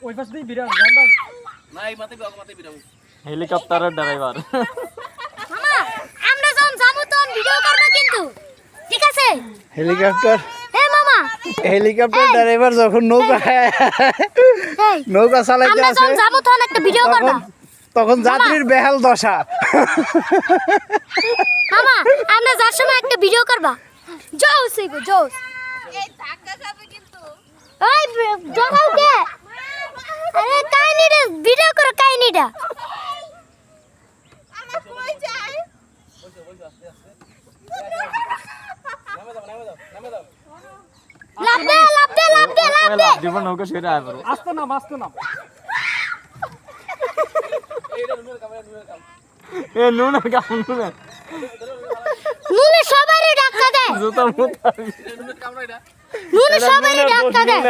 ওই পাশ দিয়ে বিরাম না এই মাথায় বিরাম হেলিকপ্টারের ড্রাইভার মামা আমরা যখন যাবো তখন ভিডিও করব কিন্তু ঠিক আছে হেলিকপ্টার হ্যাঁ মামা হেলিকপ্টার ড্রাইভার যখন নৌকা চালাইতে আমরা আছে যখন যাবো তখন একটা ভিডিও করব তখন যাত্রীর বেহাল দশা মামা আমরা যার সময় একটা ভিডিও করব জোস জোস এই ধাক্কা খাবে কিন্তু ওই জগাও কে আরে কাহিনীটা ভিডিও করো কাহিনীটা আমরা কই যাই নামে দাও লাভ দে দিব নৌকা সেটা আয় পড়ো আস্তে নাম এইটা নুনের কাম এ নুনের কাম নুনে সবারই ধাক্কা দেয় জুতা মুতা নুনের কাম না এটা নুনে সবারই ধাক্কা দেয়